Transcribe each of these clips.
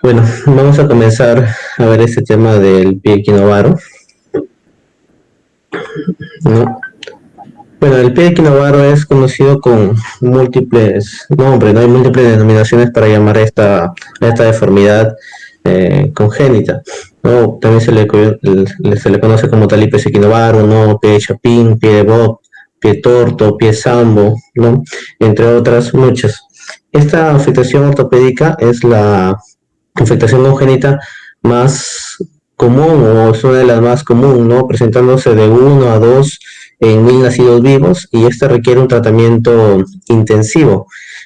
Bueno, vamos a comenzar a ver este tema del pie equinovaro, ¿no? Bueno, el pie equinovaro es conocido con múltiples nombres, ¿no? Hay múltiples denominaciones para llamar a esta deformidad congénita, ¿no? También se le conoce como talipes equinovaro, ¿no? Pie de Chapin, pie de Bob, pie torto, pie sambo, ¿no? Entre otras muchas. Esta afectación ortopédica es la afectación congénita más común o es una de las más comunes, ¿no? Presentándose de 1 a 2 en 1000 nacidos vivos y esta requiere un tratamiento intensivo.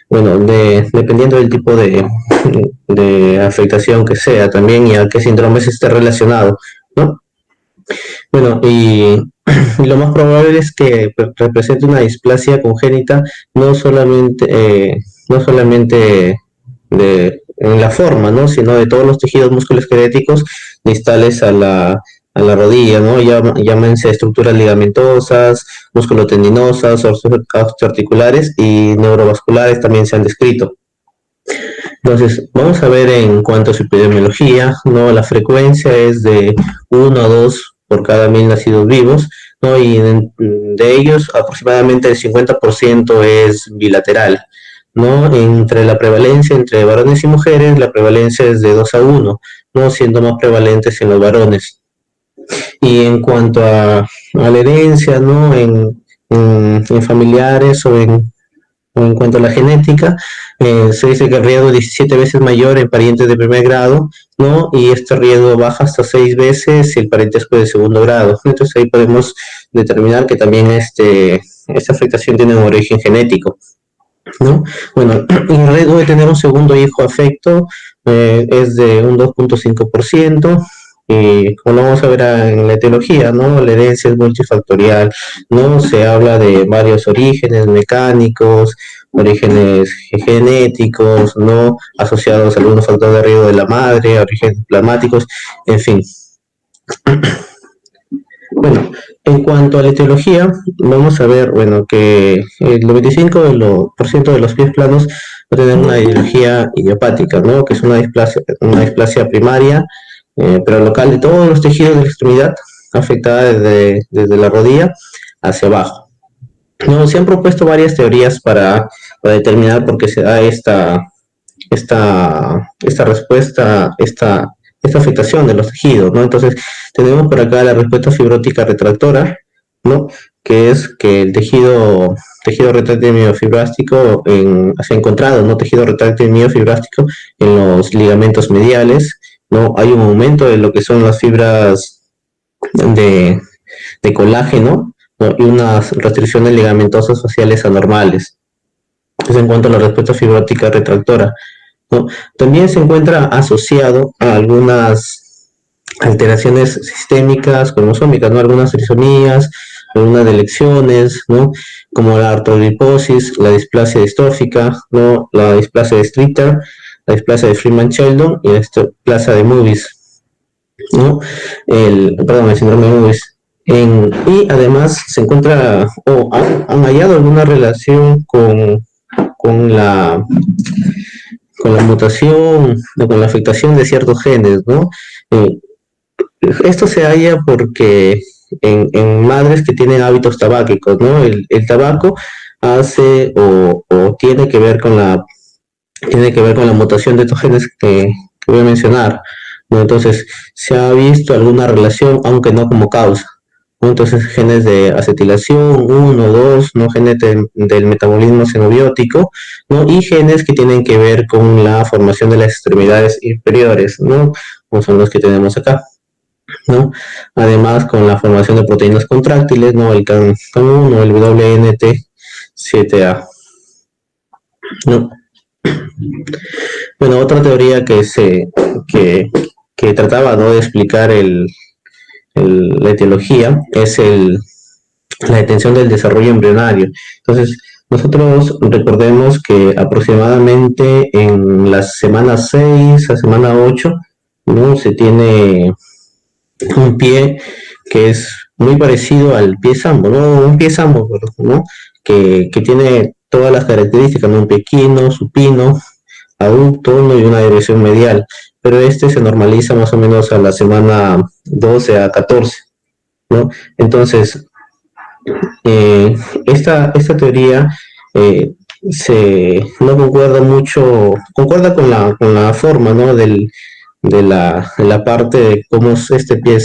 Bueno, dependiendo del tipo de afectación que sea también y a qué síndrome se esté relacionado, ¿no? Bueno, y lo más probable es que represente una displasia congénita no solamente, no solamente en la forma, ¿no? Sino de todos los tejidos musculoesqueléticos distales a la rodilla, ¿no? Llámense estructuras ligamentosas, musculotendinosas, osteoarticulares y neurovasculares también se han descrito. Entonces, vamos a ver en cuanto a su epidemiología, ¿no? La frecuencia es de 1 a 2 por cada 1000 nacidos vivos, ¿no? Y de ellos aproximadamente el 50% es bilateral, ¿no? Entre la prevalencia entre varones y mujeres, la prevalencia es de 2 a 1, ¿no? Siendo más prevalentes en los varones. Y en cuanto a la herencia, ¿no? En familiares o en cuanto a la genética, se dice que el riesgo es 17 veces mayor en parientes de primer grado, ¿no? Y este riesgo baja hasta 6 veces si el parentesco es de segundo grado. Entonces ahí podemos determinar que también esta afectación tiene un origen genético, ¿no? Bueno, y el riesgo de tener un segundo hijo afecto es de un 2,5%. Y como lo vamos a ver en la etiología, ¿no? La herencia es multifactorial, ¿no? Se habla de varios orígenes mecánicos, orígenes genéticos, ¿no? Asociados a algunos factores de riesgo de la madre, orígenes plasmáticos, en fin. Bueno, en cuanto a la etiología, vamos a ver, bueno, que el 95% de los pies planos va a tener una etiología idiopática, ¿no? Que es una displasia primaria, pero local de todos los tejidos de la extremidad, afectada desde la rodilla hacia abajo. No, se han propuesto varias teorías para determinar por qué se da esta respuesta, esta afectación de los tejidos, ¿no? Entonces, tenemos por acá la respuesta fibrótica retractora, ¿no? Que es que el tejido retráctil miofibrástico se ha encontrado, ¿no? Tejido retráctil miofibrástico en los ligamentos mediales, ¿no? Hay un aumento de lo que son las fibras de, de colágeno, ¿no? Y unas restricciones ligamentosas faciales anormales. Es en cuanto a la respuesta fibrótica retractora, ¿no? También se encuentra asociado a algunas alteraciones sistémicas, cromosómicas, ¿no? Algunas trisomías, algunas delecciones, ¿no? Como la artroliposis, la displasia distrófica, ¿no? La displasia de Streeter, la displasia de Freeman-Sheldon y la displasia de Moebius, ¿no? El síndrome de Moebius. Y además se encuentra, o han hallado alguna relación con la con la mutación o con la afectación de ciertos genes, ¿no? Eh, Esto se halla porque en madres que tienen hábitos tabáquicos, ¿no? El tabaco hace o tiene que ver con la mutación de estos genes que voy a mencionar, ¿no? Entonces, se ha visto alguna relación, aunque no como causa, ¿no? Entonces, genes de acetilación, 1, 2, ¿no? Genes del metabolismo xenobiótico, ¿no? Y genes que tienen que ver con la formación de las extremidades inferiores, ¿no? Como son los que tenemos acá, ¿no? Además, con la formación de proteínas contráctiles, ¿no? El CAN1, el WNT7A, ¿no? Bueno, otra teoría que, que trataba, ¿no? De explicar la etiología es la detención del desarrollo embrionario. Entonces, nosotros recordemos que aproximadamente en las semanas 6 a semana 8, ¿no? Se tiene un pie que es muy parecido al pie sambo, ¿no? Un pie sambo, ¿no? Que tiene todas las características, ¿no? Un pie equino, supino, adulto, ¿no? Y una dirección medial. pero este se normaliza más o menos a la semana 12 a 14, ¿no? Entonces, eh, esta teoría eh, no concuerda mucho, concuerda con la forma, ¿no? De la parte de cómo este pie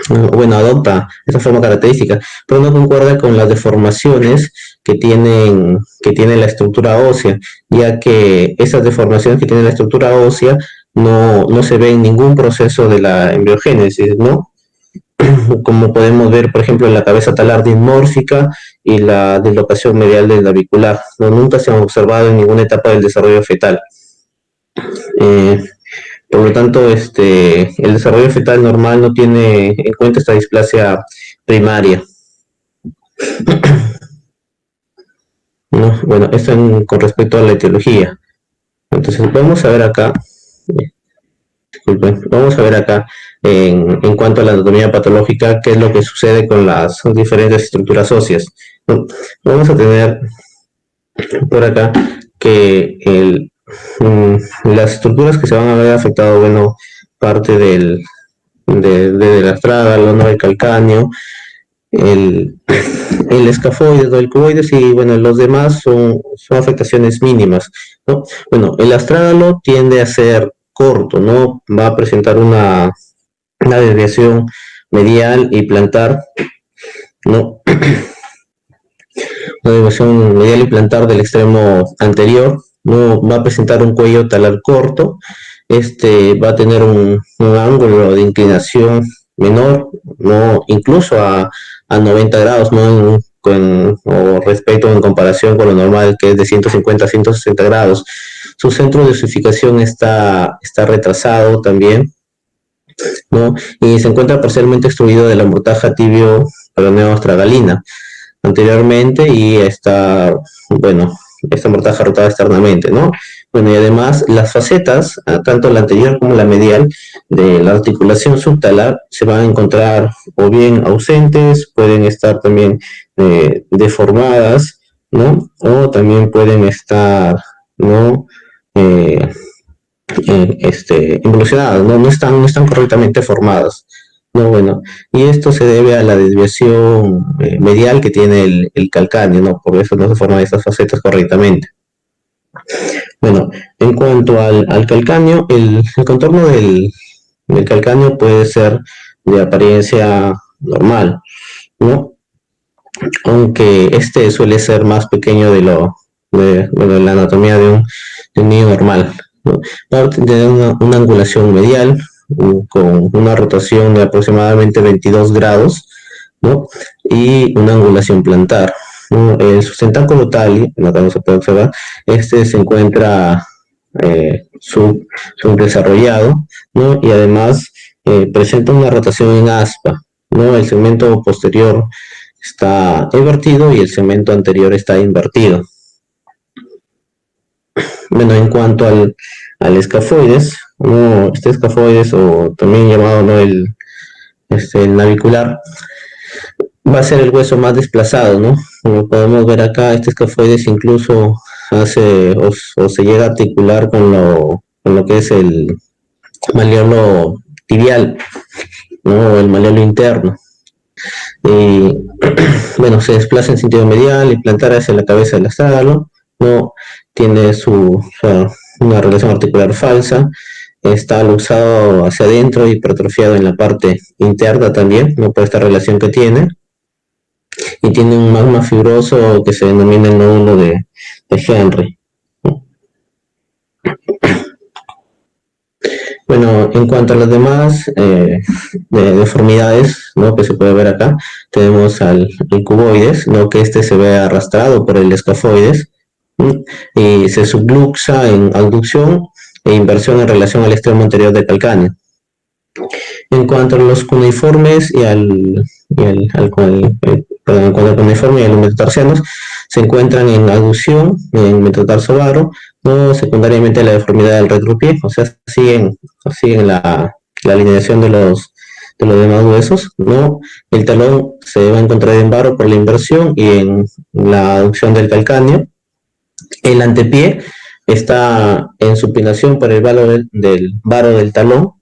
bueno, adopta esa forma característica, pero no concuerda con las deformaciones que tiene la estructura ósea, ya que esas deformaciones que tiene la estructura ósea no se ve en ningún proceso de la embriogénesis, ¿no? Como podemos ver, por ejemplo, en la cabeza talar dimórfica y la dislocación medial del navicular, no, nunca se han observado en ninguna etapa del desarrollo fetal. Eh, por lo tanto, el desarrollo fetal normal no tiene en cuenta esta displasia primaria, ¿no? Bueno, esto con respecto a la etiología. Entonces, vamos a ver acá, disculpen, vamos a ver acá en cuanto a la anatomía patológica, qué es lo que sucede con las diferentes estructuras óseas. ¿No? Vamos a tener por acá que las estructuras que se van a ver afectadas, bueno, parte del astrágalo, ¿no? El calcáneo, el, el escafoides o el cuboides y bueno, los demás son afectaciones mínimas, ¿no? Bueno, el astrágalo tiende a ser corto, ¿no? Va a presentar una desviación medial y plantar, ¿no? Una desviación medial y plantar del extremo anterior, ¿no? Va a presentar un cuello talar corto, va a tener un ángulo de inclinación menor, ¿no? Incluso a 90 grados, ¿no? O respecto en comparación con lo normal que es de 150 a 160 grados. Su centro de osificación está retrasado también, ¿no? Y se encuentra parcialmente extruido de la mortaja tibio peroneo astragalina anteriormente y bueno, esta mortaja rotada externamente, ¿no? Bueno, y además las facetas, tanto la anterior como la medial de la articulación subtalar, se van a encontrar o bien ausentes, pueden estar también deformadas, ¿no? O también pueden estar, ¿no? Eh, involucionadas, ¿no? No están correctamente formadas. No, bueno, y esto se debe a la desviación medial que tiene el calcáneo, ¿no? Por eso no se forman estas facetas correctamente. Bueno, en cuanto al calcáneo, el contorno del calcáneo puede ser de apariencia normal, ¿no? Aunque este suele ser más pequeño de la anatomía de un niño normal, ¿no? Va a tener una angulación medial con una rotación de aproximadamente 22 grados, ¿no? Y una angulación plantar, ¿no? El sustentáculo tali, acá no se puede observar, se encuentra subdesarrollado, ¿no? Y además presenta una rotación en aspa, ¿no? El segmento posterior está invertido y el segmento anterior está invertido. Bueno, en cuanto al escafoides, ¿no? Este escafoides, o también llamado, ¿no? El navicular, va a ser el hueso más desplazado, ¿no? Como podemos ver acá, este escafoides incluso o se llega a articular con lo que es el maleolo tibial, ¿no? El maleolo interno. Y bueno, se desplaza en sentido medial y plantar hacia la cabeza del astrágalo, no tiene una relación articular falsa, está luxado hacia adentro y hipertrofiado en la parte interna también, no por esta relación que tiene, y tiene un magma fibroso que se denomina el nódulo de Henry. Bueno, en cuanto a las demás deformidades, ¿no? Que se puede ver acá, tenemos al cuboides, ¿no? Que se ve arrastrado por el escafoides, ¿no? Y se subluxa en abducción e inversión en relación al extremo anterior del calcáneo. En cuanto a los cuneiformes al cuneiforme y a los metatarsianos, se encuentran en aducción, en metatarso varo, no secundariamente la deformidad del retropié, o sea, siguen la alineación de los demás huesos, ¿no? El talón se va a encontrar en varo por la inversión y en la aducción del calcáneo. El antepié está en supinación por el varo del talón,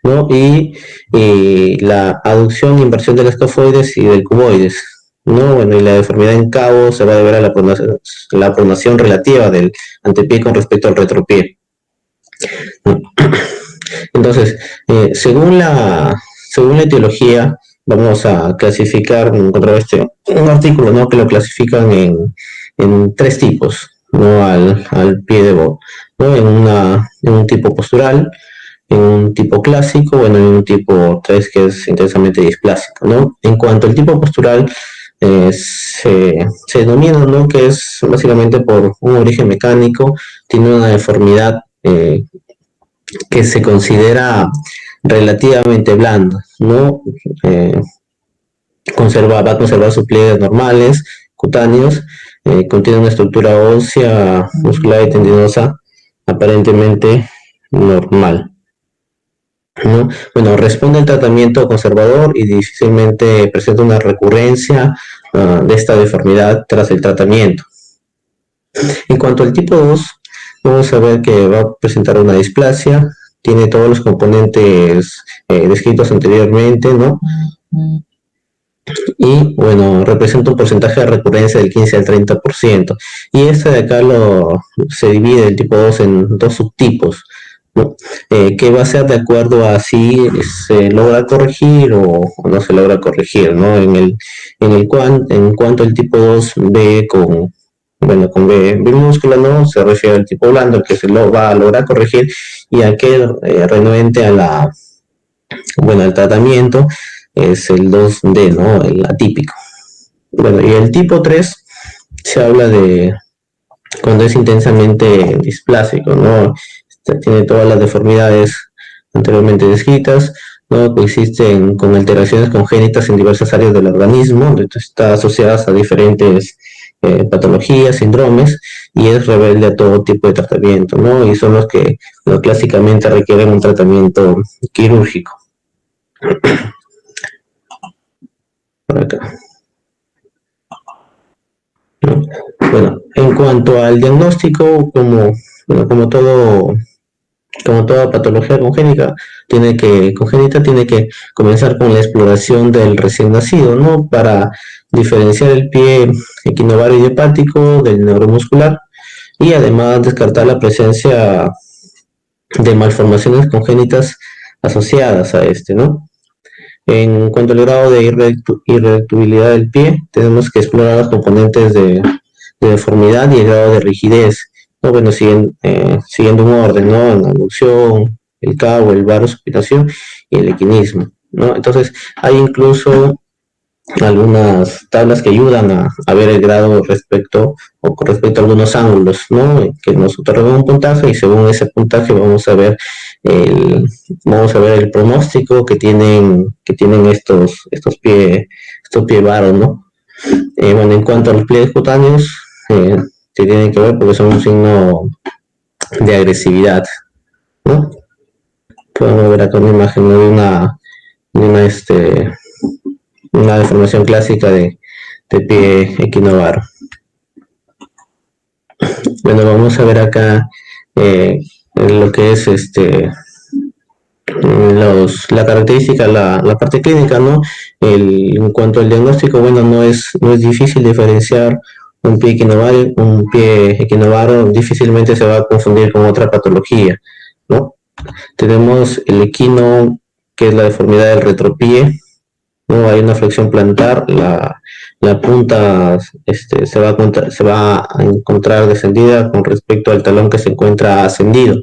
¿no? Y la aducción e inversión del escafoides y del cuboides, ¿no? Bueno, y la deformidad en cabo se va a deber a la pronación relativa del antepié con respecto al retropié. Entonces, según la etiología, vamos a clasificar, encontrar un artículo, ¿no? Que lo clasifican en tres tipos, ¿no? Al pie de Bo, ¿no? En un tipo postural, en un tipo clásico, bueno, en un tipo 3 que es intensamente displásico, ¿no? En cuanto al tipo postural, se denomina, ¿no? Que es básicamente por un origen mecánico, tiene una deformidad que se considera relativamente blanda, ¿no? Eh, va a conservar sus pliegues normales, cutáneos, contiene una estructura ósea, muscular y tendinosa aparentemente normal, ¿no? Bueno, responde al tratamiento conservador y difícilmente presenta una recurrencia de esta deformidad tras el tratamiento. En cuanto al tipo 2, vamos a ver que va a presentar una displasia, tiene todos los componentes descritos anteriormente, ¿no? Y bueno, representa un porcentaje de recurrencia del 15 al 30%. Y este de acá se divide el tipo 2 en dos subtipos, ¿no? Que va a ser de acuerdo a si se logra corregir o no se logra corregir, ¿no? En cuanto el tipo 2 ve con B minúscula, ¿no? Se refiere al tipo blando, que se lo va a lograr corregir, y aquel renuente al tratamiento es el 2D, ¿no? El atípico. Bueno, y el tipo 3 se habla de cuando es intensamente displásico, ¿no? Tiene todas las deformidades anteriormente descritas, ¿no? Coexisten con alteraciones congénitas en diversas áreas del organismo, está asociadas a diferentes patologías, síndromes, y es rebelde a todo tipo de tratamiento, ¿no? Y son los que clásicamente requieren un tratamiento quirúrgico. Por acá. ¿No? Bueno, en cuanto al diagnóstico, como toda patología congénita tiene que comenzar con la exploración del recién nacido, ¿no? Para diferenciar el pie equinovario idiopático del neuromuscular y además descartar la presencia de malformaciones congénitas asociadas a este, ¿no? En cuanto al grado de irreductibilidad del pie, tenemos que explorar los componentes de deformidad y el grado de rigidez, ¿no? Bueno, siguiendo un orden, ¿no? En la aducción, el cabo, el varo, supinación y el equinismo, ¿no? Entonces, hay incluso algunas tablas que ayudan a ver el grado con respecto a algunos ángulos, ¿no? Que nos otorgan un puntaje y según ese puntaje el, vamos a ver el pronóstico que tienen estos pie varos, ¿no? Bueno, en cuanto a los pliegues cutáneos, se tienen que ver porque son un signo de agresividad, ¿no? Podemos ver acá una imagen de una deformación clásica de pie equinovaro. Bueno, vamos a ver acá lo que es la característica, la parte clínica, ¿no? En cuanto al diagnóstico, bueno, no es difícil diferenciar un pie equinovaro difícilmente se va a confundir con otra patología, ¿no? Tenemos el equino, que es la deformidad del retropié, ¿no? Hay una flexión plantar, la punta se va a encontrar descendida con respecto al talón que se encuentra ascendido,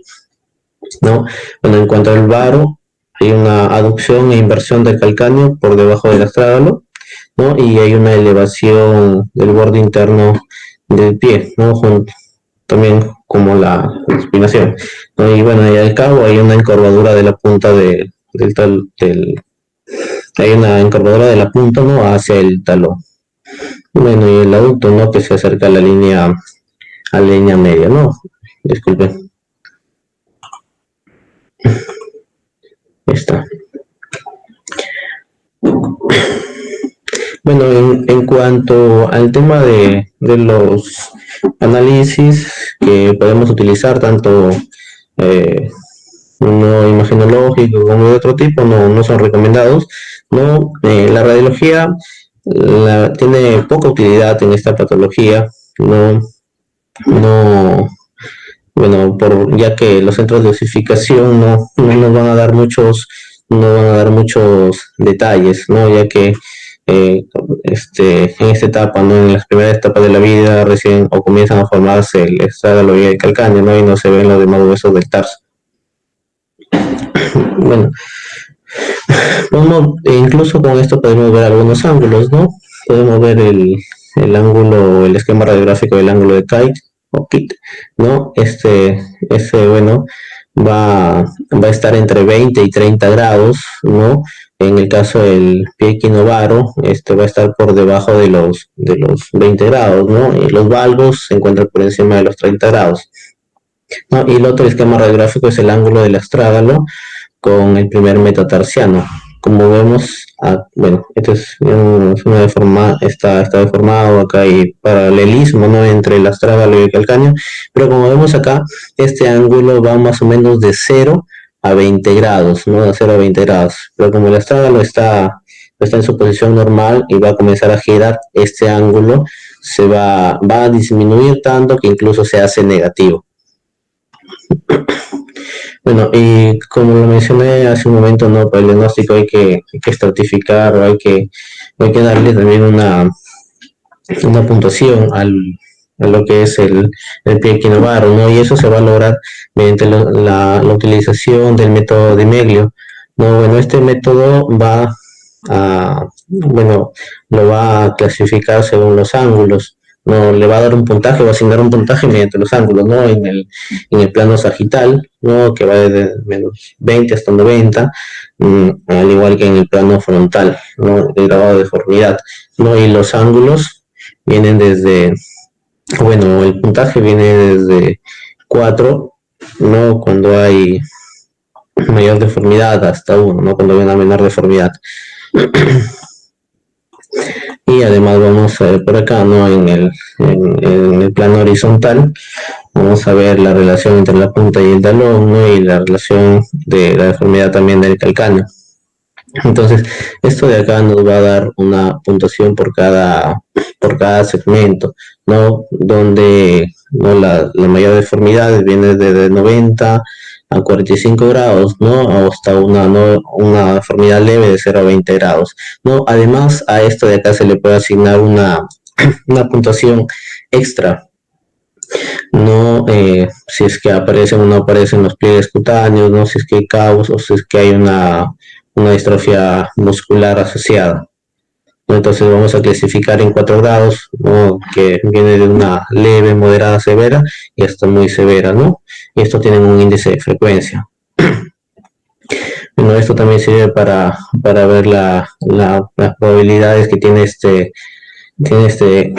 ¿no? Bueno, en cuanto al varo, hay una aducción e inversión del calcáneo por debajo del astrágalo, ¿no? Y hay una elevación del borde interno del pie, ¿no? También como la espinación, ¿no? Y bueno, y al cabo hay una encorvadura de la punta hay una encorvadura de la punta, ¿no? Hacia el talón. Bueno, y el adulto, ¿no? Que se acerca a la línea media, ¿no? Disculpen. Está. Bueno, en cuanto al tema de los análisis que podemos utilizar, tanto eh, no imagenológico como de otro tipo, no son recomendados. No, la radiología tiene poca utilidad en esta patología. No, no, bueno, ya que los centros de dosificación no nos van a dar no van a dar muchos detalles, ¿no? Ya que en esta etapa, ¿no? En las primeras etapas de la vida recién o comienzan a formarse el estrágalo y el calcáneo, ¿no? Y no se ven los demás huesos del tarso. Bueno, incluso con esto podemos ver algunos ángulos, ¿no? Podemos ver el ángulo, el esquema radiográfico del ángulo de Kite o Kit, ¿no? Bueno, va a estar entre 20 y 30 grados, ¿no? En el caso del pie equinovaro, este va a estar por debajo de los 20 grados, ¿no? Y los valgos se encuentran por encima de los 30 grados, ¿no? Y el otro esquema radiográfico es el ángulo del astrágalo con el primer metatarsiano. Como vemos, bueno, este es una está deformado, acá hay paralelismo, ¿no? Entre el astrágalo y el calcáneo, pero como vemos acá, este ángulo va más o menos de 0 a 20 grados, ¿no? De 0 a 20 grados, pero como el astrágalo está en su posición normal y va a comenzar a girar, este ángulo va a disminuir tanto que incluso se hace negativo. Bueno, y como lo mencioné hace un momento, ¿no? Para el diagnóstico hay que estratificar o hay que darle también una puntuación a lo que es el pie equinovaro, ¿no? Y eso se va a lograr mediante la utilización del método de Meglio, ¿no? Bueno, este método bueno, lo va a clasificar según los ángulos, ¿no? Le va a dar un puntaje, va a asignar un puntaje mediante los ángulos, ¿no? En el plano sagital, ¿no? Que va desde menos 20 hasta 90, al igual que en el plano frontal, ¿no? El grado de deformidad, ¿no? Y los ángulos vienen bueno, el puntaje viene desde 4, ¿no? Cuando hay mayor deformidad, hasta 1, ¿no? Cuando hay una menor deformidad. Y además vamos a ver por acá, ¿no? En el plano horizontal, vamos a ver la relación entre la punta y el talón, ¿no? Y la relación de la deformidad también del calcáneo. Entonces, esto de acá nos va a dar una puntuación por cada segmento, ¿no? Donde, ¿no? La mayor deformidad viene desde 90 a 45 grados, ¿no? Hasta ¿no? Una deformidad leve de 0 a 20 grados, ¿no? Además, a esto de acá se le puede asignar una puntuación extra, no si es que aparecen o no aparecen los pliegues cutáneos, no si es que hay caos o si es que hay una distrofia muscular asociada. Entonces vamos a clasificar en 4 grados, ¿no? Que viene de una leve, moderada, severa y hasta muy severa, ¿no? Y esto tiene un índice de frecuencia. Bueno, esto también sirve para ver las probabilidades que tiene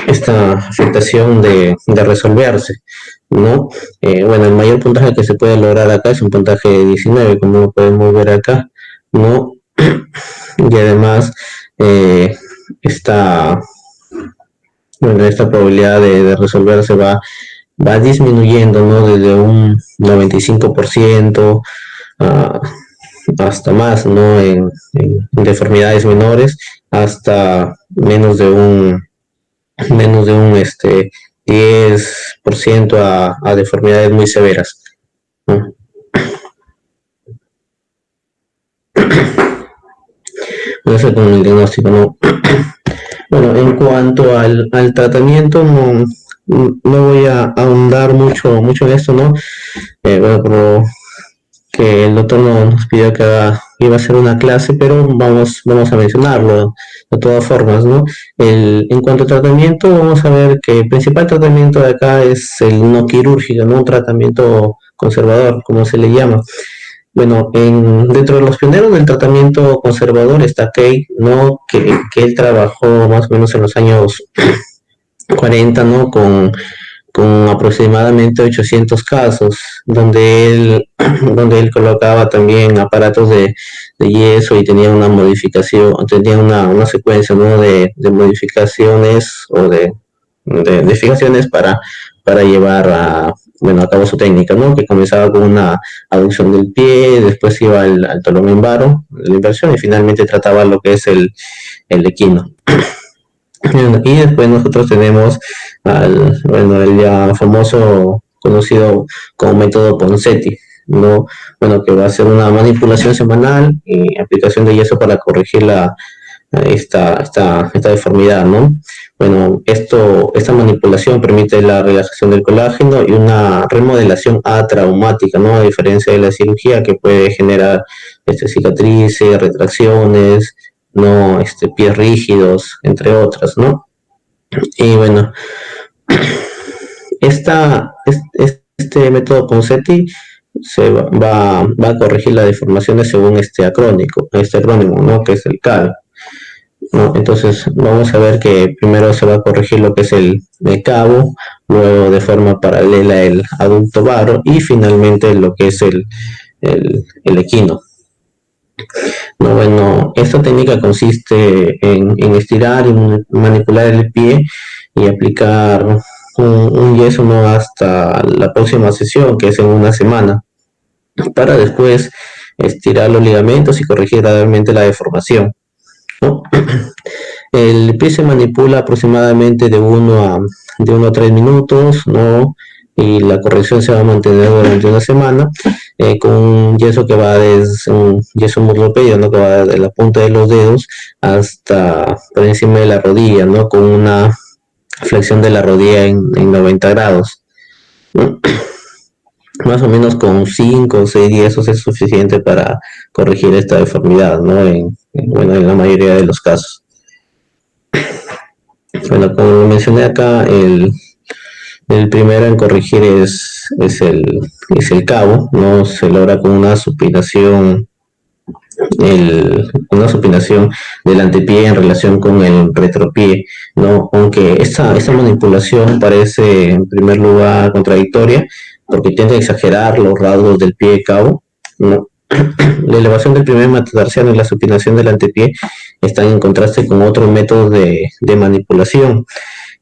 esta afectación de resolverse, ¿no? Bueno, el mayor puntaje que se puede lograr acá es un puntaje de 19, como lo podemos ver acá, ¿no? Y además, esta, bueno, esta probabilidad de resolverse va disminuyendo, ¿no? Desde un 95% a, hasta más, ¿no? En deformidades menores, hasta menos de un 10% a deformidades muy severas, ¿no? Eso con el diagnóstico, ¿no? Bueno, en cuanto al tratamiento, no voy a ahondar mucho en esto, ¿no? Bueno, pero que el doctor nos pidió que iba a hacer una clase, pero vamos a mencionarlo de todas formas, ¿no? En cuanto a tratamiento, vamos a ver que el principal tratamiento de acá es el no quirúrgico, ¿no? Un tratamiento conservador, como se le llama. Bueno, dentro de los pioneros del tratamiento conservador está Kay, ¿no? Que él trabajó más o menos en los años 40, ¿no? con aproximadamente 800 casos, donde él colocaba también aparatos de yeso y tenía una modificación, tenía una secuencia, ¿no?, de modificaciones o de fijaciones para llevar a cabo su técnica, ¿no? Que comenzaba con una aducción del pie, después iba al talón en varo, la inversión, y finalmente trataba lo que es el equino. Y después nosotros tenemos el ya famoso, conocido como método Ponseti, ¿no? Bueno, que va a ser una manipulación semanal y aplicación de yeso para corregir esta deformidad, ¿no? Bueno, esta manipulación permite la relajación del colágeno y una remodelación atraumática, ¿no? A diferencia de la cirugía, que puede generar cicatrices, retracciones, no pies rígidos, entre otras, ¿no? Y bueno, este método Ponseti va a corregir las deformaciones según este acrónimo, ¿no? Que es el CAL, ¿no? Entonces vamos a ver que primero se va a corregir lo que es el cabo, luego de forma paralela el adulto varo y finalmente lo que es el equino. No, bueno, esta técnica consiste en estirar y manipular el pie y aplicar un yeso, ¿no?, hasta la próxima sesión, que es en una semana, para después estirar los ligamentos y corregir gradualmente la deformación, ¿no? El pie se manipula aproximadamente de 1 a 3 minutos, ¿no? Y la corrección se va a mantener durante una semana, con un yeso que va desde un yeso muslopedio, ¿no?, que va de la punta de los dedos hasta por encima de la rodilla, ¿no?, con una flexión de la rodilla en 90 grados, ¿no? Más o menos con 5 o 6 yesos es suficiente para corregir esta deformidad, ¿no? Bueno, en la mayoría de los casos. Bueno, como mencioné acá, el primero en corregir es el cabo, ¿no? Se logra con una supinación del antepié en relación con el retropié, ¿no? Aunque esta manipulación parece en primer lugar contradictoria, porque tiende a exagerar los rasgos del pie cabo, ¿no? La elevación del primer metatarsiano y la supinación del antepié están en contraste con otros métodos de manipulación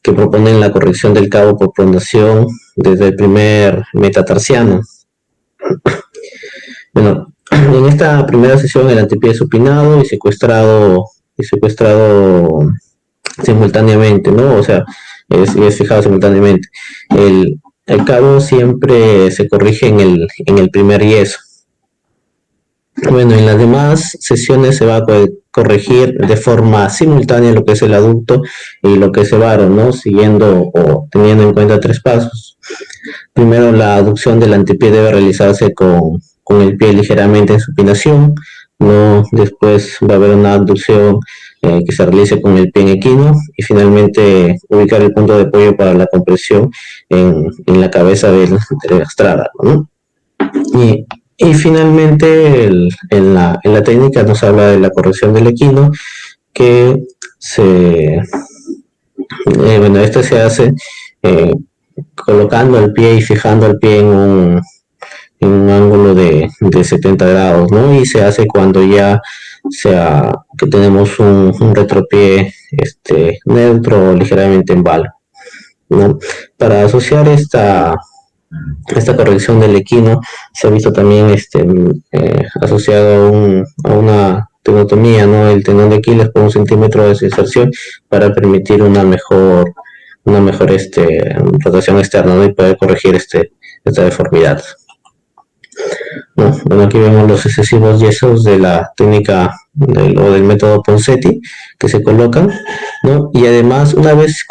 que proponen la corrección del cabo por pronación desde el primer metatarsiano. Bueno, en esta primera sesión el antepié es supinado y secuestrado simultáneamente, ¿no? O sea, es fijado simultáneamente. El cabo siempre se corrige en el primer yeso. Bueno, en las demás sesiones se va a corregir de forma simultánea lo que es el adulto y lo que es el varo, ¿no? Siguiendo o teniendo en cuenta 3 pasos. Primero, la aducción del antepié debe realizarse con el pie ligeramente en supinación, ¿no? Después va a haber una abducción que se realice con el pie en equino y finalmente ubicar el punto de apoyo para la compresión en la cabeza del astrágalo, ¿no? Y finalmente, en la técnica nos habla de la corrección del equino, que esto se hace eh, colocando el pie y fijando el pie en un ángulo de 70 grados, ¿no? Y se hace cuando ya que tenemos un retropié neutro o ligeramente en valo, ¿no? Para asociar esta corrección del equino se ha visto también asociado a una tenotomía, ¿no? El tendón de Aquiles por 1 centímetro de inserción para permitir una mejor rotación externa, ¿no? Y poder corregir esta deformidad. Bueno, aquí vemos los excesivos yesos de la técnica o del método Ponseti que se colocan, ¿no? Y además, una vez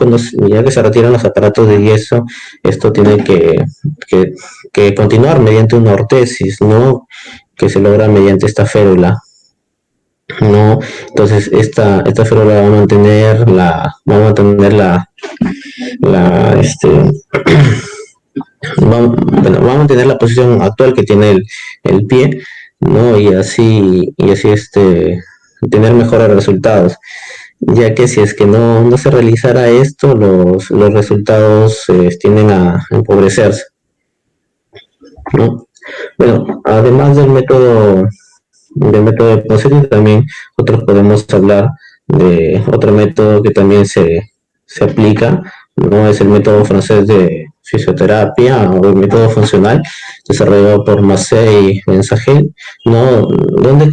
ya que se retiran los aparatos de yeso, esto tiene que continuar mediante una ortesis, ¿no? Que se logra mediante esta férula, ¿no? Entonces, esta férula va a mantener va a mantener la posición actual que tiene el pie, ¿no? Y así tener mejores resultados. ya que si es que no se realizara esto, los resultados tienden a empobrecerse, ¿no? Bueno, además del método de Ponseti, también nosotros podemos hablar de otro método que también se aplica, ¿no? Es el método francés de fisioterapia o el método funcional desarrollado por Massey Mensagel, ¿no? Donde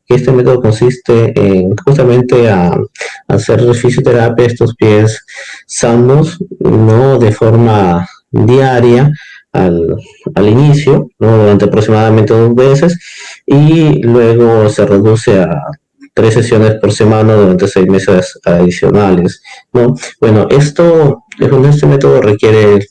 este método consiste en justamente a hacer fisioterapia a estos pies sanos, ¿no? De forma diaria al, al inicio, ¿no? Durante aproximadamente 2 veces, y luego se reduce a 3 sesiones por semana durante 6 meses adicionales, ¿no? Bueno, este método requiere,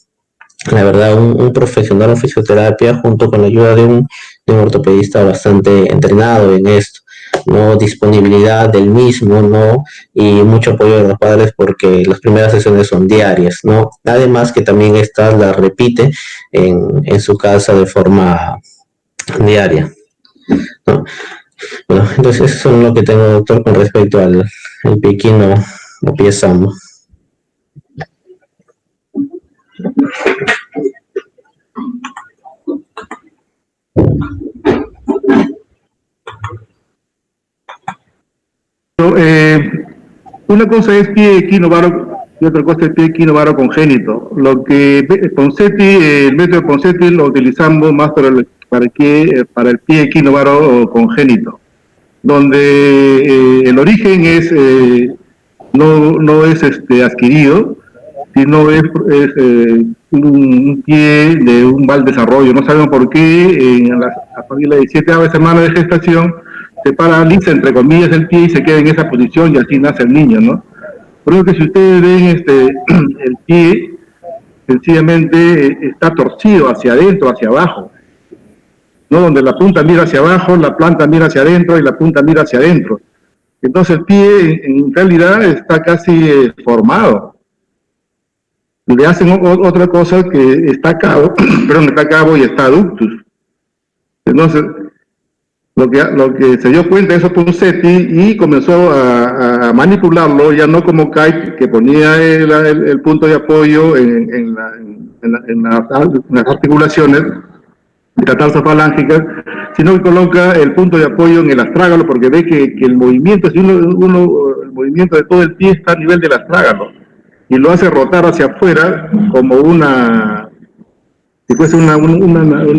la verdad, un profesional en fisioterapia junto con la ayuda de un ortopedista bastante entrenado en esto, no disponibilidad del mismo, no, y mucho apoyo de los padres porque las primeras sesiones son diarias, no, además que también estas las repite en su casa de forma diaria, ¿no? Bueno, entonces eso es lo que tengo, doctor, con respecto al pequino o pie sambo. Eh, una cosa es pie equinovaro y otra cosa es pie equinovaro congénito. Lo que Ponseti, el método de Ponseti lo utilizamos más para el pie equinovaro congénito, donde el origen es no es adquirido, sino es un pie de un mal desarrollo. No sabemos por qué en la familia de 7ª semana de gestación se paraliza, entre comillas, el pie y se queda en esa posición y así nace el niño, ¿no? Por eso que si ustedes ven el pie, sencillamente está torcido hacia adentro, hacia abajo, ¿no? Donde la punta mira hacia abajo, la planta mira hacia adentro y la punta mira hacia adentro. Entonces el pie en realidad está casi formado. Le hacen otra cosa que está cabo, perdón, está cabo y está aductus. Entonces, lo que se dio cuenta de eso Ponseti y comenzó a manipularlo, ya no como Kite, que ponía el punto de apoyo en las articulaciones metatarsofalángicas, sino que coloca el punto de apoyo en el astrágalo, porque ve que el movimiento, si el movimiento de todo el pie está a nivel del astrágalo, y lo hace rotar hacia afuera como si fuese una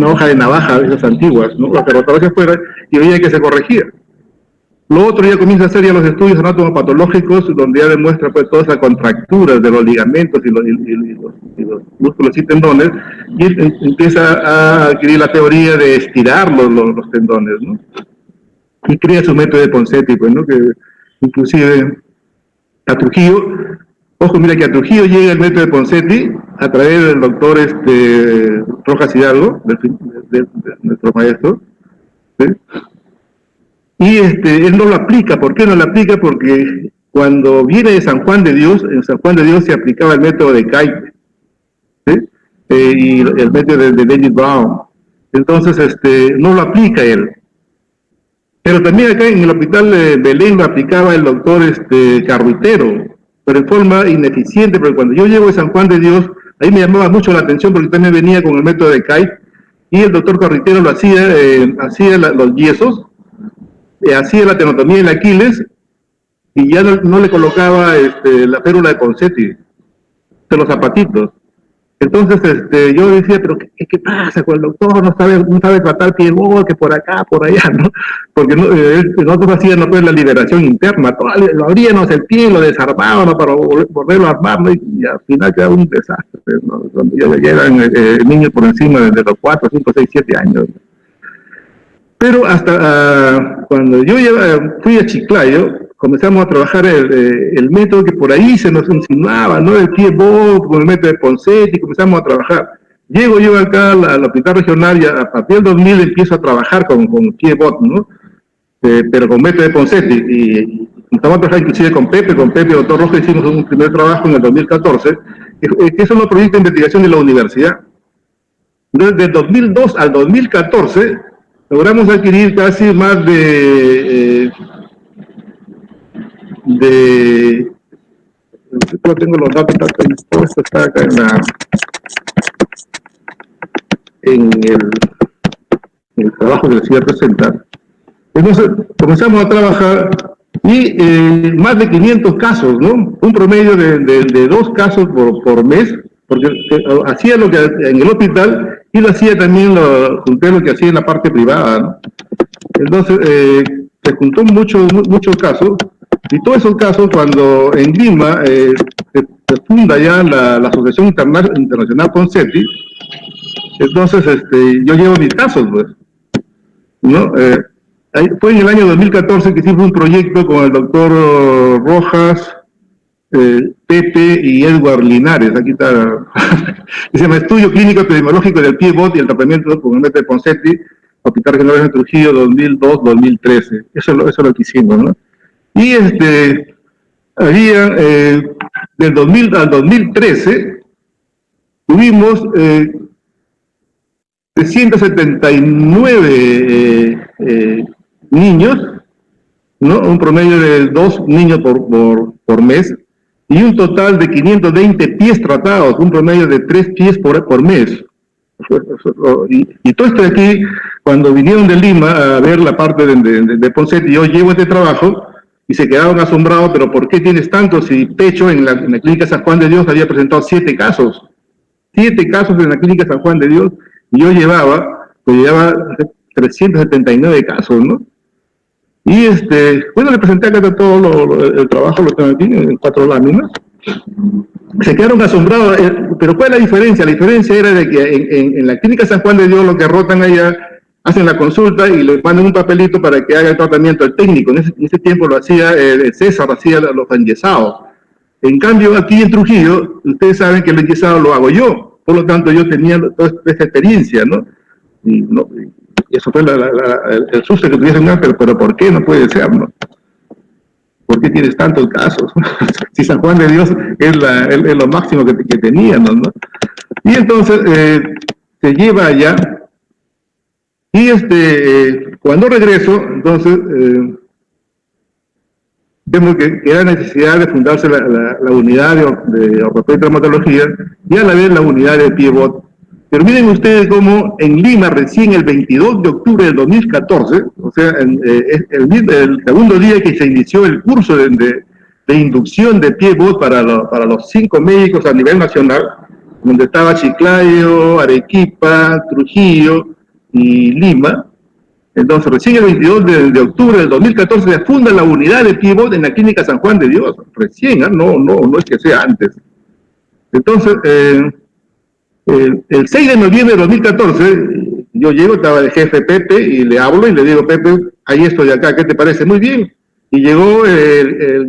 hoja de navaja de esas antiguas, ¿no? Lo que rotaba hacia afuera y veía que se corregía. Lo otro ya comienza a hacer ya los estudios anatomopatológicos, donde ya demuestra pues todas las contracturas de los ligamentos y los músculos y tendones, y empieza a adquirir la teoría de estirar los tendones, ¿no? Y crea su método de Ponseti, pues, ¿no? Que inclusive a Trujillo, ojo, mira que a Trujillo llega el método de Ponseti a través del doctor Rojas Hidalgo, de nuestro maestro, ¿sí? Y él no lo aplica. ¿Por qué no lo aplica? Porque cuando viene de San Juan de Dios, en San Juan de Dios se aplicaba el método de Kite, ¿sí? Y el método de David Brown. Entonces, no lo aplica él. Pero también acá en el hospital de Belén lo aplicaba el doctor Carruitero, pero en forma ineficiente, porque cuando yo llego de San Juan de Dios, ahí me llamaba mucho la atención porque también venía con el método de Kite, y el doctor Carruitero lo hacía los yesos, hacía la tenotomía en Aquiles, y ya no le colocaba la férula de Ponseti, de los zapatitos. Entonces yo decía, pero ¿qué pasa con el doctor? No sabe tratar pie que por acá, por allá, ¿no? Porque nosotros hacíamos pues, la liberación interna, lo abríamos el pie, lo desarmábamos para volverlo a armar, ¿no? Y al final quedaba un desastre, ¿no? Cuando ya llegan niños por encima de los 4, 5, 6, 7 años. Pero hasta cuando yo fui a Chiclayo, comenzamos a trabajar el método que por ahí se nos insinuaba, ¿no? El pie bot, con el método de Ponseti, comenzamos a trabajar. Llego yo acá al hospital regional y a partir del 2000 empiezo a trabajar con pie bot, ¿no? Pero con método de Ponseti. Y comenzamos a trabajar inclusive con Pepe Doctor Rojas, hicimos un primer trabajo en el 2014, que son los proyectos de investigación de la universidad. Desde el 2002 al 2014, logramos adquirir casi más de yo tengo los datos, todo esto está acá en el trabajo que les iba a presentar. Entonces comenzamos a trabajar y más de 500 casos, ¿no? Un promedio de 2 casos por mes, porque hacía lo que en el hospital y lo hacía también junté lo que hacía en la parte privada, ¿no? Entonces se juntó muchos casos, y todos esos casos, cuando en Lima se funda ya la Asociación Internacional Ponseti, entonces yo llevo mis casos, pues, ¿no? Fue en el año 2014 que hicimos un proyecto con el doctor Rojas, Pepe y Edward Linares. Aquí está. Se llama Estudio Clínico Epidemiológico del Pie-Bot y el tratamiento con el método de Ponseti, Hospital Regional de Trujillo, 2002-2013. Eso es lo que hicimos, ¿no? Y había, del 2000 al 2013, tuvimos 379 niños, ¿no? Un promedio de 2 niños por mes, y un total de 520 pies tratados, un promedio de 3 pies por mes. Y todo esto de aquí, cuando vinieron de Lima a ver la parte de Ponseti, yo llevo este trabajo, y se quedaron asombrados, pero ¿por qué tienes tantos? Si Pecho en la clínica San Juan de Dios había presentado 7 casos. 7 casos en la clínica San Juan de Dios, y yo llevaba 379 casos, ¿no? Y bueno, le presenté acá todo el trabajo, lo tengo aquí en 4 láminas. Se quedaron asombrados, pero ¿cuál es la diferencia? La diferencia era de que en la clínica San Juan de Dios lo que rotan allá, hacen la consulta y le mandan un papelito para que haga el tratamiento el técnico. En ese tiempo lo hacía César, hacía los enyesados. En cambio, aquí en Trujillo, ustedes saben que el enyesado lo hago yo. Por lo tanto, yo tenía toda esta experiencia, ¿no? Y eso fue el susto que tuvieron, pero ¿por qué no puede ser, no? ¿Por qué tienes tantos casos? Si San Juan de Dios es lo máximo que teníamos, ¿no? Y entonces se lleva allá, y cuando regreso, entonces vemos que era necesidad de fundarse la unidad de ortopedia y traumatología, y a la vez la unidad de Pie-Bot. Pero miren ustedes cómo en Lima, recién el 22 de octubre del 2014, o sea, el segundo día que se inició el curso de inducción de Pie-Bot para los 5 médicos a nivel nacional, donde estaba Chiclayo, Arequipa, Trujillo y Lima. Entonces, recién el 22 de octubre del 2014 se funda la unidad de Pie-Bot en la clínica San Juan de Dios. Recién, no es que sea antes. Entonces, el 6 de noviembre de 2014, yo llego, estaba el jefe Pepe, y le hablo y le digo, Pepe, hay esto de acá, ¿qué te parece? Muy bien. Y llegó el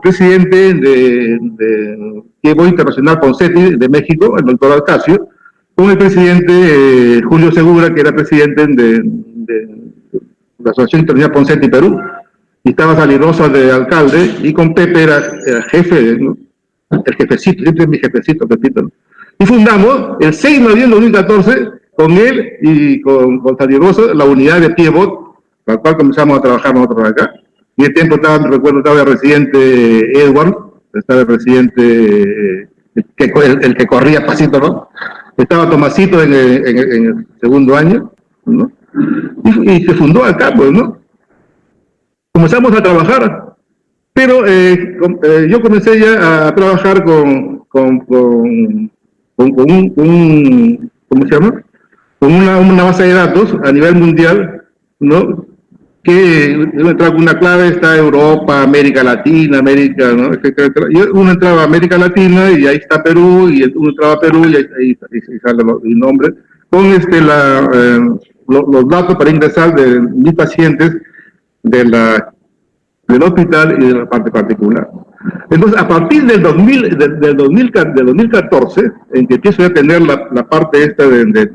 presidente de Pie-Bot Internacional Ponseti de México, el doctor Alcacio, con el presidente Julio Segura, que era presidente de la Asociación Internacional Ponseti Perú, y estaba Salirosa de alcalde, y con Pepe era jefe, ¿no? El jefecito, siempre es mi jefecito, Pepito, ¿no? Y fundamos el 6 de noviembre de 2014 con él y con Salirosa la unidad de Pie-Bot, la cual comenzamos a trabajar nosotros acá. Y el tiempo recuerdo, estaba el residente Edward, estaba el residente el que corría pasito, ¿no? Estaba Tomasito en el segundo año, ¿no? Y se fundó acá, pues, ¿no? Comenzamos a trabajar, pero yo comencé ya a trabajar con ¿cómo se llama? Con una base de datos a nivel mundial, ¿no? Que una clave está Europa, América Latina, América, ¿no? Etcétera. Y uno entraba a América Latina y ahí está Perú, y uno entraba a Perú y ahí sale el nombre, con los datos para ingresar de mis pacientes del hospital y de la parte particular. Entonces, a partir del 2014, en que empiezo a tener la parte esta de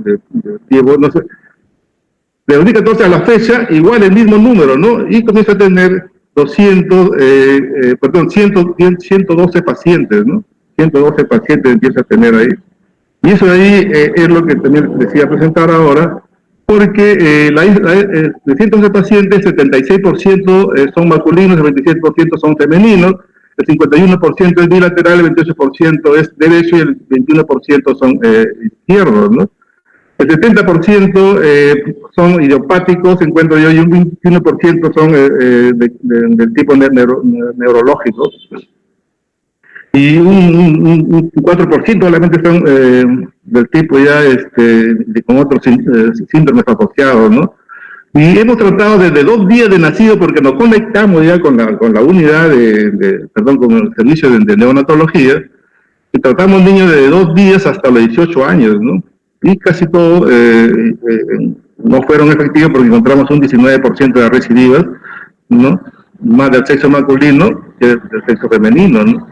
Pie-Bot, no sé, de 2014 a la fecha, igual el mismo número, ¿no? Y comienza a tener 112 pacientes, ¿no? 112 pacientes empieza a tener ahí. Y eso ahí es lo que también decía presentar ahora, porque de 111 pacientes, 76% son masculinos, el 27% son femeninos, el 51% es bilateral, el 28% es derecho y el 21% son izquierdos, ¿no? El 70% son idiopáticos, encuentro yo, y un 21% son del tipo neurológico. Y un 4% solamente son del tipo ya con otros síndromes asociados, ¿no? Y hemos tratado desde 2 días de nacido, porque nos conectamos ya con la unidad con el servicio de neonatología, y tratamos niños de 2 días hasta los 18 años, ¿no? Y casi todos no fueron efectivos porque encontramos un 19% de recidivas, ¿no? Más del sexo masculino que del sexo femenino, ¿no?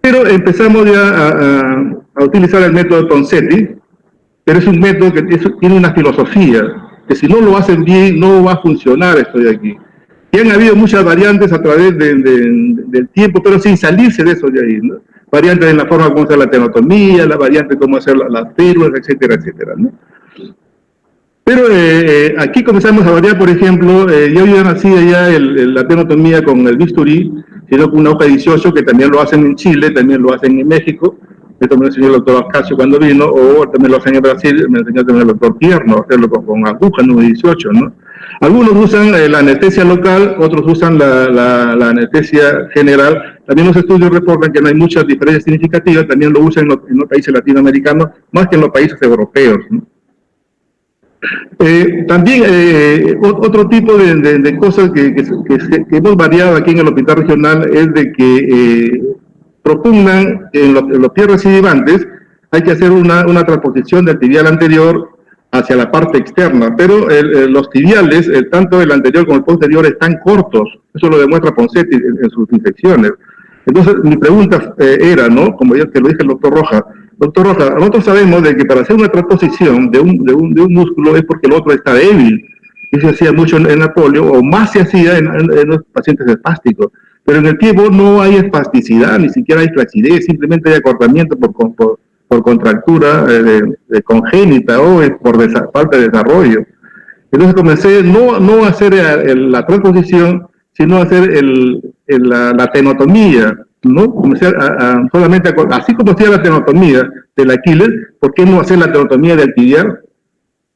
Pero empezamos ya a utilizar el método Ponseti, pero es un método que tiene una filosofía, que si no lo hacen bien no va a funcionar esto de aquí. Y han habido muchas variantes a través del tiempo, pero sin salirse de eso de ahí, ¿no? Variantes en la forma como hacer la tenotomía, la variante cómo hacer las férulas, etcétera, etcétera, ¿no? Pero aquí comenzamos a variar, por ejemplo, yo ya nací ya la tenotomía con el bisturí, sino con una hoja 18, que también lo hacen en Chile, también lo hacen en México. Esto me lo enseñó el doctor Ascasio cuando vino, o también lo hacen en Brasil, me enseñó también el doctor Tierno, hacerlo con aguja número 18, ¿no? Algunos usan la anestesia local, otros usan la anestesia general. También los estudios reportan que no hay muchas diferencias significativas, también lo usan en los países latinoamericanos, más que en los países europeos, ¿no? También otro tipo de cosas que hemos variado aquí en el hospital regional es de que propugnan en los pies recidivantes hay que hacer una transposición del tibial anterior hacia la parte externa, pero los tibiales, tanto el anterior como el posterior, están cortos. Eso lo demuestra Ponseti en sus infecciones. Entonces, mi pregunta era, ¿no? Como ya te lo dije el doctor Rojas, nosotros sabemos de que para hacer una transposición de un músculo es porque el otro está débil. Y se hacía mucho en la polio, o más se hacía en los pacientes espásticos. Pero en el pie no hay espasticidad, ni siquiera hay flacidez, simplemente hay acortamiento por contractura de congénita o por falta de desarrollo. Entonces comencé no a hacer la transposición, sino a hacer la tenotomía, ¿no? Comencé solamente así como hacía la tenotomía del Aquiles, ¿por qué no hacer la tenotomía del tibial?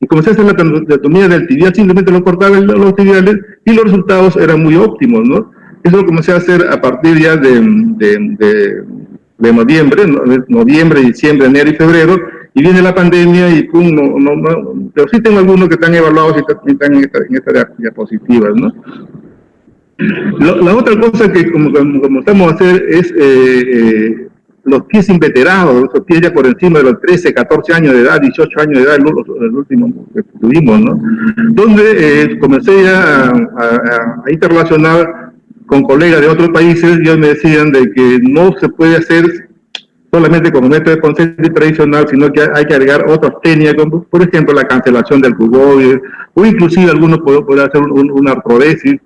Y comencé a hacer la tenotomía del tibial, simplemente lo cortaba los tibiales y los resultados eran muy óptimos, ¿no? Eso lo comencé a hacer a partir ya de noviembre, diciembre, enero y febrero, y viene la pandemia y pum, pero sí tengo algunos que están evaluados y están en esta diapositivas, ¿no? La otra cosa que como estamos a hacer es los pies inveterados, los pies ya por encima de los 13, 14 años de edad, 18 años de edad, el último que tuvimos, ¿no? Donde comencé ya a interrelacionar con colegas de otros países, y ellos me decían de que no se puede hacer solamente con un método de Ponseti tradicional, sino que hay que agregar otras técnicas, como por ejemplo la cancelación del cuboide, o inclusive algunos pueden hacer una artrodesis,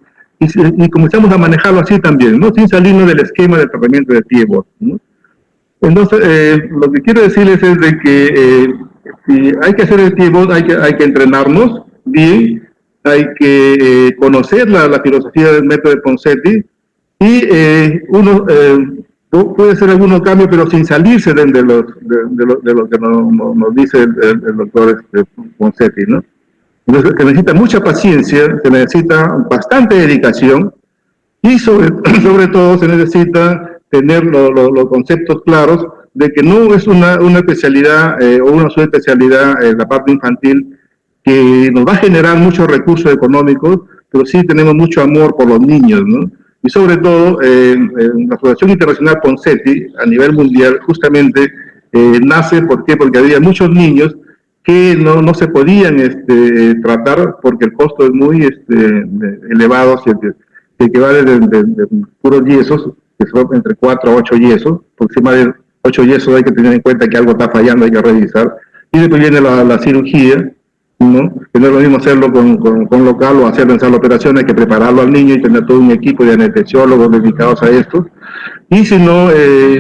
y comenzamos a manejarlo así también, ¿no? Sin salirnos del esquema de tratamiento de piebot, ¿no? Entonces, lo que quiero decirles es de que si hay que hacer el piebot, hay que entrenarnos bien, hay que conocer la filosofía del método de Ponseti, y uno puede hacer algunos cambios, pero sin salirse de lo que nos dice el doctor Ponseti, ¿no? Entonces, se necesita mucha paciencia, se necesita bastante dedicación, y sobre todo se necesita tener los conceptos claros de que no es una especialidad o una subespecialidad en la parte infantil que nos va a generar muchos recursos económicos, pero sí tenemos mucho amor por los niños, ¿no? Y sobre todo, la Asociación Internacional Ponseti, a nivel mundial, justamente nace, ¿por qué? Porque había muchos niños que no se podían tratar porque el costo es muy elevado, que va de puros yesos, que son entre 4 a 8 yesos, por encima de 8 yesos hay que tener en cuenta que algo está fallando, hay que revisar, y después viene la cirugía, ¿no? Que no es lo mismo hacerlo con local o hacerlo en sala de operaciones, hay que prepararlo al niño y tener todo un equipo de anestesiólogos dedicados a esto. Y si no,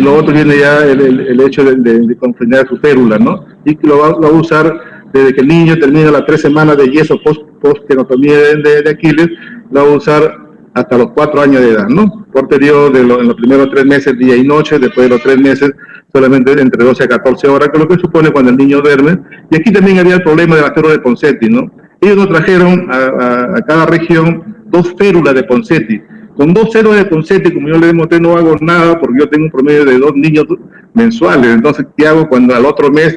lo otro viene ya el hecho de confinar su férula, ¿no? Y que lo va a usar desde que el niño termina las 3 semanas de yeso post-tenotomía de Aquiles, la va a usar hasta los 4 años de edad, ¿no? Por periodo en los primeros 3 meses, día y noche, después de los 3 meses, solamente entre 12 a 14 horas, que es lo que supone cuando el niño duerme. Y aquí también había el problema de la férula de Ponseti, ¿no? Ellos nos trajeron a cada región 2 férulas de Ponseti. Con 2 férulas de Ponseti, como yo le demostré, no hago nada porque yo tengo un promedio de 2 niños mensuales. Entonces, ¿qué hago cuando al otro mes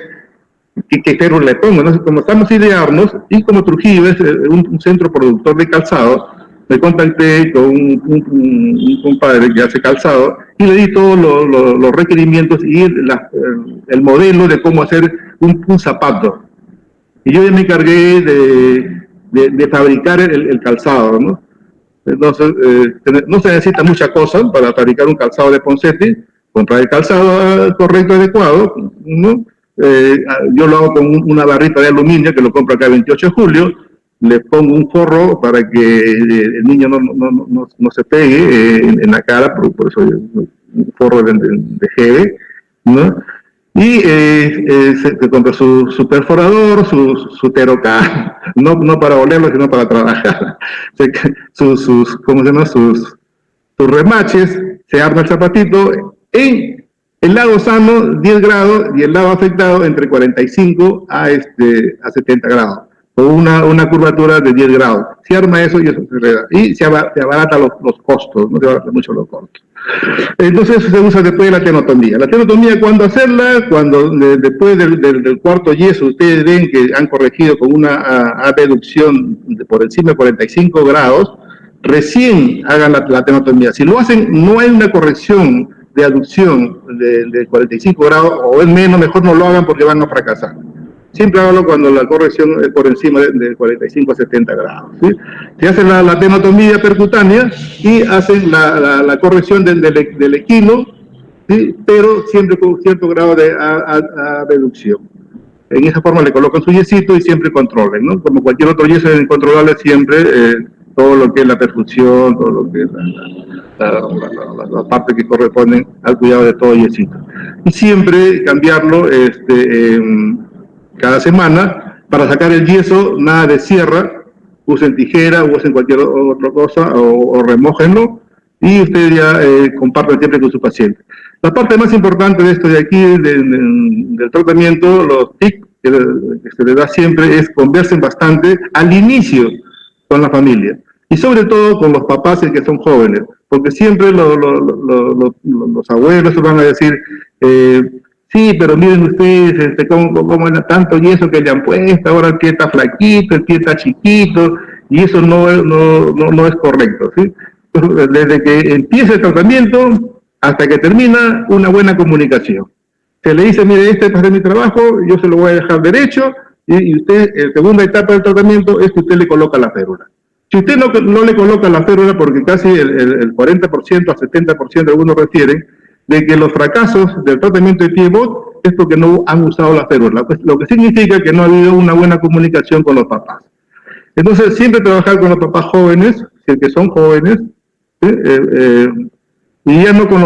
qué férula le pongo? Entonces, como estamos idearnos, y como Trujillo es un centro productor de calzado, me contacté con un compadre que hace calzado y le di todos los requerimientos y el modelo de cómo hacer un zapato. Y yo ya me encargué de fabricar el calzado, ¿no? Entonces, no se necesita mucha cosa para fabricar un calzado de Ponseti. Comprar el calzado correcto, adecuado, ¿no? Yo lo hago con una barrita de aluminio que lo compro acá el 28 de julio, le pongo un forro para que el niño no se pegue en la cara, por eso un forro de gel, ¿no? Y se compra su perforador, su teroca, no para olerlo, sino para trabajar. ¿Cómo se llama? Sus remaches, se arma el zapatito en el lado sano 10 grados y el lado afectado entre 45 a 70 grados, con una curvatura de 10 grados. Se arma eso y eso se reda. Y se abarata los costos, no se abarata mucho los costos. Entonces se usa después de la tenotomía. La tenotomía, ¿cuándo hacerla? Cuando después del cuarto yeso ustedes ven que han corregido con una abducción por encima de 45 grados, recién hagan la tenotomía. Si lo hacen, no hay una corrección de aducción de 45 grados, o es menos, mejor no lo hagan porque van a fracasar. Siempre hágalo cuando la corrección es por encima de 45 a 70 grados. ¿Sí? Se hace la tenotomía percutánea y hacen la corrección del equino, ¿sí? Pero siempre con cierto grado de abducción. En esa forma le colocan su yesito y siempre controlen, ¿no? Como cualquier otro yeso es incontrolable siempre, todo lo que es la perfusión, todo lo que es la parte que corresponden al cuidado de todo yesito. Y siempre cambiarlo cada semana. Para sacar el yeso, nada de sierra, usen tijera, usen cualquier otra cosa, o remójenlo, y ustedes ya comparten siempre con su paciente. La parte más importante de esto de aquí, del tratamiento, los tips que se les da siempre es conversen bastante al inicio con la familia, y sobre todo con los papás que son jóvenes, porque siempre los abuelos van a decir, sí, pero miren ustedes cómo era tanto yeso que le han puesto, ahora el pie está flaquito, el pie está chiquito, y eso no es correcto, ¿sí? Entonces, desde que empieza el tratamiento hasta que termina, una buena comunicación. Se le dice, mire, este es para mi trabajo, yo se lo voy a dejar derecho, y usted, en segunda etapa del tratamiento, es que usted le coloca la férula. Si usted no le coloca la férula, porque casi el 40% a 70% algunos refieren, de que los fracasos del tratamiento de pivot es porque no han usado la férula, pues, lo que significa que no ha habido una buena comunicación con los papás. Entonces, siempre trabajar con los papás jóvenes, si es que son jóvenes, y ya no con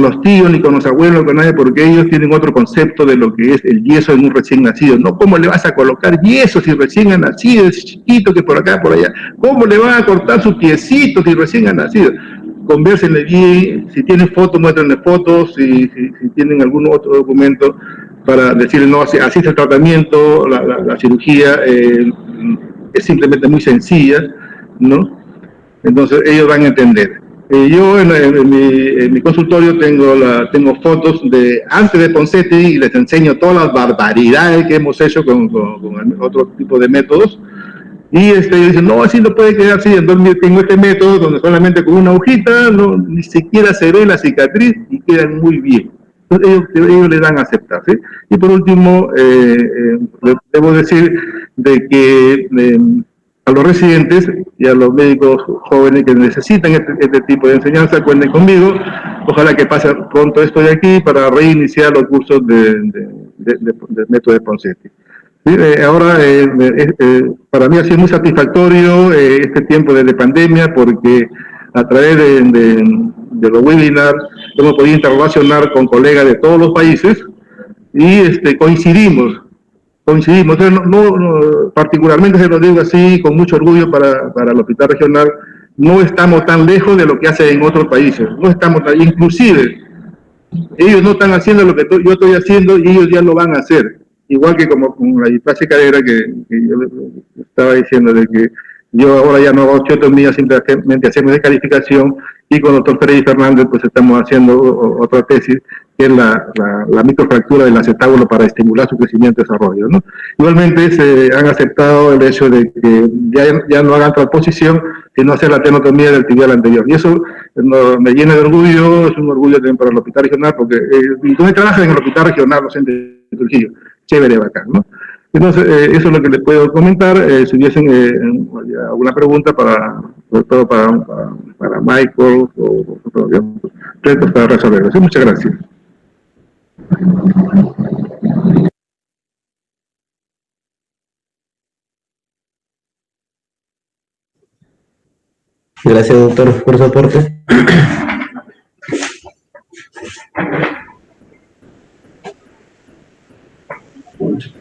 los tíos ni con los abuelos, con nadie, porque ellos tienen otro concepto de lo que es el yeso en un recién nacido. No, ¿cómo le vas a colocar yeso si recién ha nacido, es chiquito, que por acá, por allá? ¿Cómo le van a cortar su piecito si recién ha nacido? Convérsenle bien, si tienen fotos, muéstrenle fotos, si tienen algún otro documento para decirle, no, así es el tratamiento, la cirugía es simplemente muy sencilla, ¿no? Entonces ellos van a entender. Yo en mi consultorio tengo fotos de antes de Ponseti y les enseño todas las barbaridades que hemos hecho con otro tipo de métodos. Y ellos dicen, no, así no puede quedar así. Entonces tengo este método donde solamente con una hojita ni siquiera se ve la cicatriz y quedan muy bien. Entonces ellos le dan a aceptar, ¿sí? Y por último, debo decir de que a los residentes y a los médicos jóvenes que necesitan este tipo de enseñanza, cuenten conmigo. Ojalá que pase pronto esto de aquí para reiniciar los cursos del método de Ponseti. Sí, ahora, para mí ha sido muy satisfactorio este tiempo de pandemia, porque a través de los webinars hemos podido interrelacionar con colegas de todos los países y coincidimos coincidimos. Particularmente se lo digo así con mucho orgullo para el hospital regional, no estamos tan lejos de lo que hacen en otros países, no estamos tan, inclusive ellos no están haciendo lo que yo estoy haciendo y ellos ya lo van a hacer, igual que como con la displasia cadera que yo estaba diciendo, de que yo ahora ya no hago osteotomía, simplemente hacemos descalificación, y con el doctor Freddy Fernández pues estamos haciendo otra tesis, que es la microfractura del acetábulo para estimular su crecimiento y desarrollo, ¿no? Igualmente se han aceptado el hecho de que ya no hagan transposición, sino hacer la tenotomía del tibial anterior. Y eso me llena de orgullo, es un orgullo también para el hospital regional, porque donde trabajan en el hospital regional los centros de Trujillo, chévere, bacán, ¿no? Entonces, eso es lo que les puedo comentar. Si hubiesen alguna pregunta, sobre todo para Michael, retos para resolverlo. Sí, muchas gracias. Gracias, doctor, por su aporte.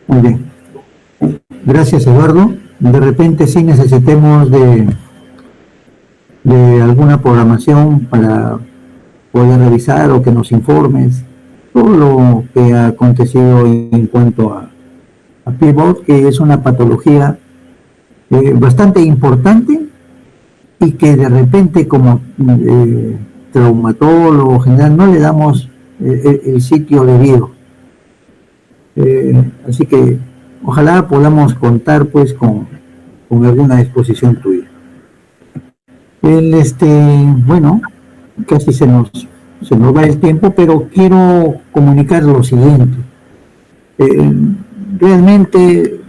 Muy bien. Gracias, Eduardo. De repente sí necesitemos de alguna programación para poder revisar o que nos informes todo lo que ha acontecido en cuanto a PIVOT, que es una patología bastante importante y que de repente como traumatólogo general no le damos el sitio debido. Así que ojalá podamos contar pues con alguna exposición tuya. Bueno, casi se nos va el tiempo, pero quiero comunicar lo siguiente. Realmente,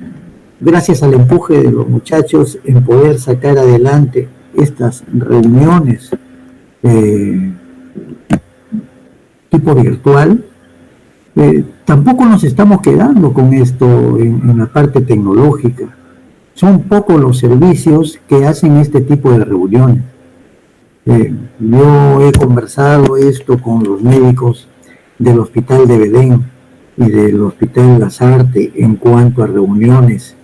gracias al empuje de los muchachos en poder sacar adelante estas reuniones tipo virtual, tampoco nos estamos quedando con esto en la parte tecnológica. Son pocos los servicios que hacen este tipo de reuniones. Yo he conversado esto con los médicos del Hospital de Belén y del Hospital Lazarte en cuanto a reuniones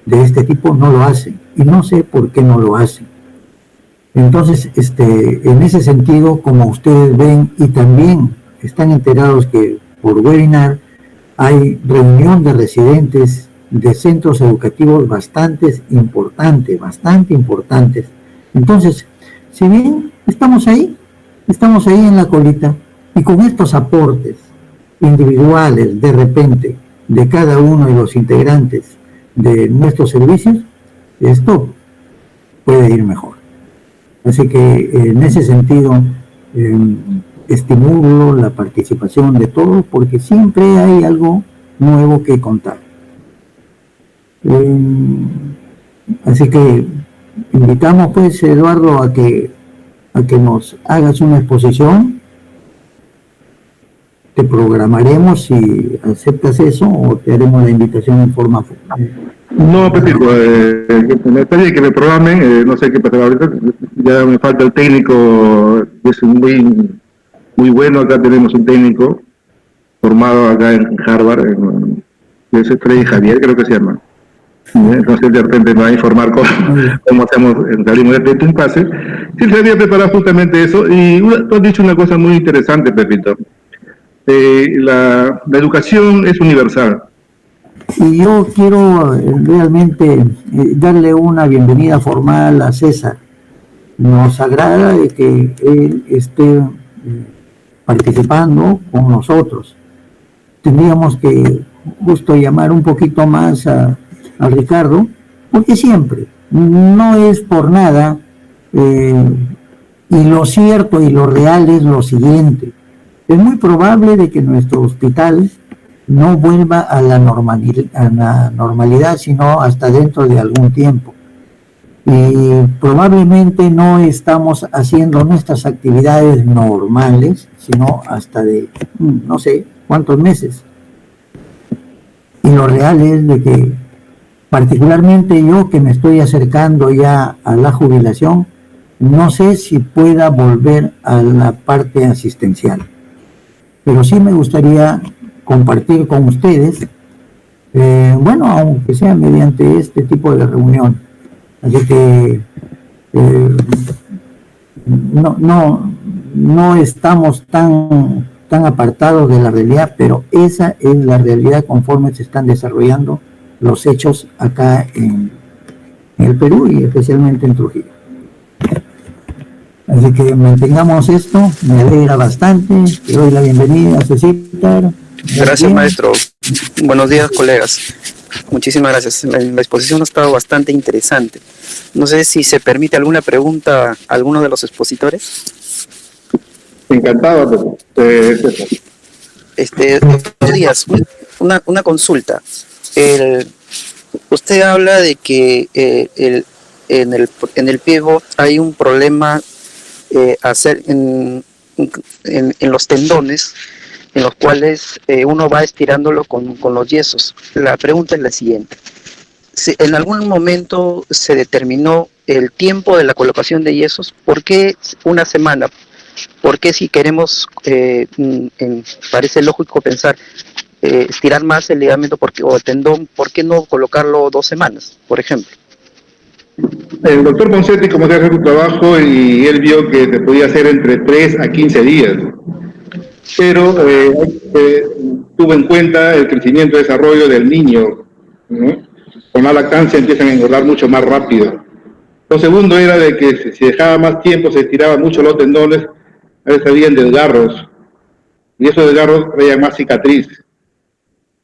de este tipo. No lo hacen y no sé por qué no lo hacen. Entonces, en ese sentido, como ustedes ven y también están enterados que por webinar hay reunión de residentes de centros educativos bastante importantes. Entonces, si bien estamos ahí en la colita, y con estos aportes individuales de repente de cada uno de los integrantes de nuestros servicios, esto puede ir mejor. Así que en ese sentido estimulo la participación de todos, porque siempre hay algo nuevo que contar. Así que invitamos pues, Eduardo, a que nos hagas una exposición. Te programaremos si aceptas eso, o te haremos la invitación en forma No, Pepito, me gustaría que me programen, no sé qué pasa ahorita, ya me falta el técnico, que es muy bueno. Acá tenemos un técnico formado acá en Harvard, que es Freddy Javier, creo que se llama. Entonces de repente me va a informar cómo hacemos, salimos de un pase. Sí, se había preparado justamente eso, y tú has dicho una cosa muy interesante, Pepito. La educación es universal. Y yo quiero realmente darle una bienvenida formal a César. Nos agrada de que él esté participando con nosotros. Tendríamos que justo llamar un poquito más a Ricardo, porque siempre, no es por nada, y lo cierto y lo real es lo siguiente: es muy probable de que nuestro hospital no vuelva a la normalidad, sino hasta dentro de algún tiempo. Y probablemente no estamos haciendo nuestras actividades normales, sino hasta de no sé cuántos meses. Y lo real es de que, particularmente yo que me estoy acercando ya a la jubilación, no sé si pueda volver a la parte asistencial. Pero sí me gustaría compartir con ustedes bueno, aunque sea mediante este tipo de reunión. Así que no estamos tan apartados de la realidad, pero esa es la realidad conforme se están desarrollando los hechos acá en el Perú y especialmente en Trujillo. Así que mantengamos esto, me alegra bastante, te doy la bienvenida a César. Gracias, maestro. Buenos días, colegas. Muchísimas gracias. La exposición ha estado bastante interesante. No sé si se permite alguna pregunta a alguno de los expositores. Encantado. Doctor Díaz, una consulta. Usted habla de que en el pivot hay un problema en los tendones, en los cuales uno va estirándolo con los yesos. La pregunta es la siguiente. Si en algún momento se determinó el tiempo de la colocación de yesos, ¿por qué una semana? ¿Por qué si queremos, parece lógico pensar, estirar más el ligamento o el tendón, ¿por qué no colocarlo 2 semanas, por ejemplo? El doctor Ponseti, como te hace su trabajo, y él vio que se podía hacer entre 3 a 15 días. Pero tuvo en cuenta el crecimiento y desarrollo del niño, ¿no? Con la lactancia empiezan a engordar mucho más rápido. Lo segundo era de que si se dejaba más tiempo, se estiraban mucho los tendones, a veces habían desgarros, y esos desgarros traían más cicatriz.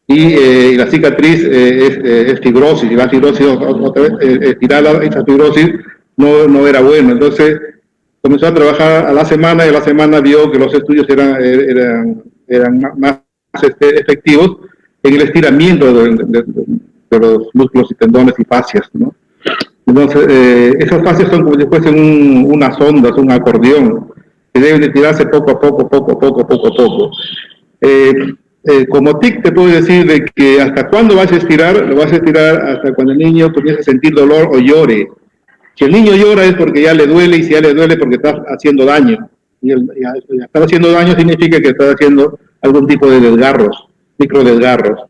Y la cicatriz es fibrosis, y la fibrosis, otra vez, estirar esa fibrosis no era bueno. Entonces comenzó a trabajar a la semana, y a la semana vio que los estudios eran más efectivos en el estiramiento de los músculos y tendones y fascias, ¿no? Entonces, esas fascias son como si fuesen unas ondas, un acordeón, que deben de tirarse poco a poco. Como TIC te puedo decir de que hasta cuándo vas a estirar, lo vas a estirar hasta cuando el niño comience a sentir dolor o llore. Si el niño llora es porque ya le duele, y si ya le duele porque está haciendo daño. Y ya está haciendo daño significa que está haciendo algún tipo de desgarros, microdesgarros.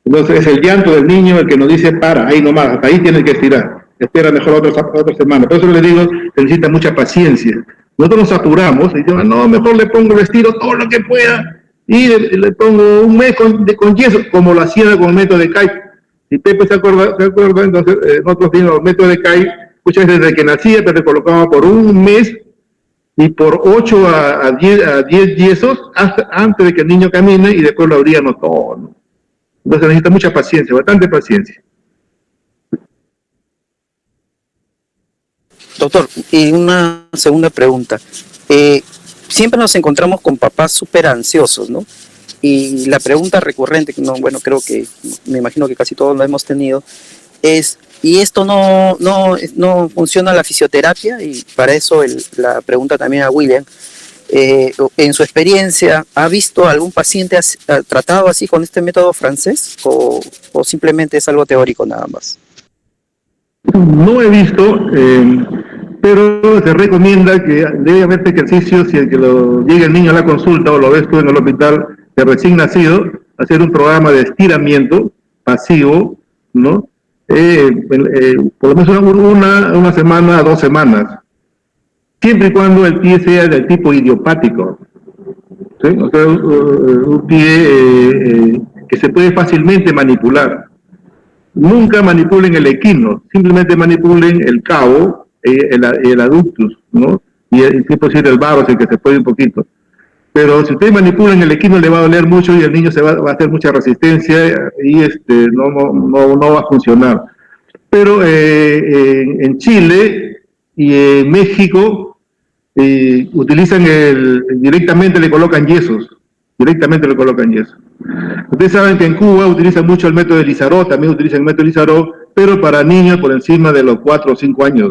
Entonces es el llanto del niño el que nos dice, para, ahí nomás, hasta ahí tienes que estirar. Espera mejor otra semana. Por eso le digo, se necesita mucha paciencia. Nosotros nos apuramos y decimos, no, mejor le pongo el estiro todo lo que pueda y le pongo un mes con yeso, como lo hacían con el método de Kai. Si Pepe se acuerda, entonces nosotros teníamos el método de Kai, muchas veces desde que nacía, pero te colocaba por un mes y por 8 a 10 yesos antes de que el niño camine, y después lo abríamos todo, ¿no? Entonces necesita mucha paciencia, bastante paciencia. Doctor, y una segunda pregunta. Siempre nos encontramos con papás súper ansiosos, ¿no? Y la pregunta recurrente, que creo que me imagino que casi todos lo hemos tenido, es, ¿y esto no funciona la fisioterapia? Y para eso la pregunta también a William. En su experiencia, ¿ha visto algún paciente tratado así con este método francés o simplemente es algo teórico nada más? No he visto, pero se recomienda que debe haber ejercicios. Si llega el niño a la consulta o lo ves tú en el hospital de recién nacido, hacer un programa de estiramiento pasivo, ¿no? Por lo menos una semana, 2 semanas, siempre y cuando el pie sea del tipo idiopático, ¿sí? O sea, un pie que se puede fácilmente manipular. Nunca manipulen el equino, simplemente manipulen el cabo, el adductus, ¿no? Y el tipo el varus, el que se puede un poquito. Pero si ustedes manipulan el equino, le va a doler mucho y el niño va a hacer mucha resistencia y no va a funcionar. Pero en Chile y en México utilizan directamente le colocan yesos. Ustedes saben que en Cuba utilizan mucho el método de Lizaró, también utilizan el método de Lizaró, pero para niños por encima de los 4 o 5 años,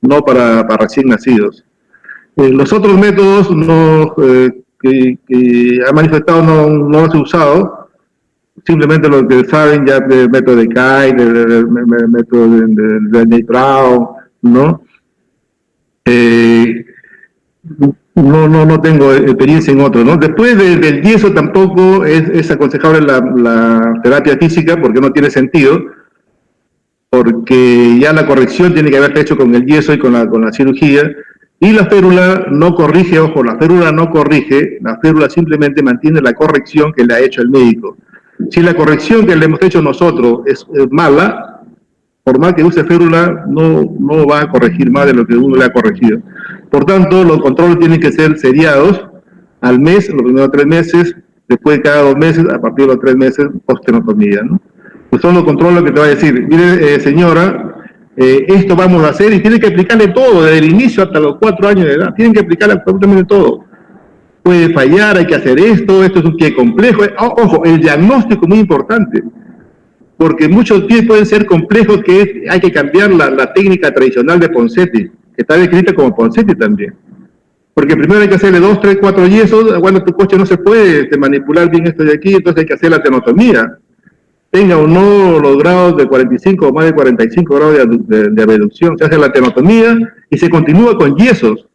no para recién nacidos. Los otros métodos que ha manifestado no los he usado, simplemente los que saben ya del método de Kai, del método de Brown, ¿no? no tengo experiencia en otro, ¿no? Después del yeso tampoco es aconsejable la terapia física porque no tiene sentido, porque ya la corrección tiene que haberse hecho con el yeso y con la cirugía, y la férula no corrige, ojo, la férula simplemente mantiene la corrección que le ha hecho el médico. Si la corrección que le hemos hecho nosotros es mala, por más que use férula, no va a corregir más de lo que uno le ha corregido. Por tanto, los controles tienen que ser seriados al mes, los primeros 3 meses, después de cada 2 meses, a partir de los 3 meses, post-tenotomía, ¿no? Pues son los controles que te va a decir, mire, señora, esto vamos a hacer, y tiene que aplicarle todo, desde el inicio hasta los 4 años de edad, tienen que aplicarle absolutamente todo. Puede fallar, hay que hacer esto es un pie complejo. Ojo, el diagnóstico es muy importante, porque muchos pies pueden ser complejos, que hay que cambiar la técnica tradicional de Ponseti, que está descrita como Ponseti también. Porque primero hay que hacerle 2, 3, 4 yesos, cuando tu coche no se puede manipular bien esto de aquí, entonces hay que hacer la tenotomía. Tenga o no los grados de 45 o más de 45 grados de abducción, se hace la tenotomía y se continúa con yesos,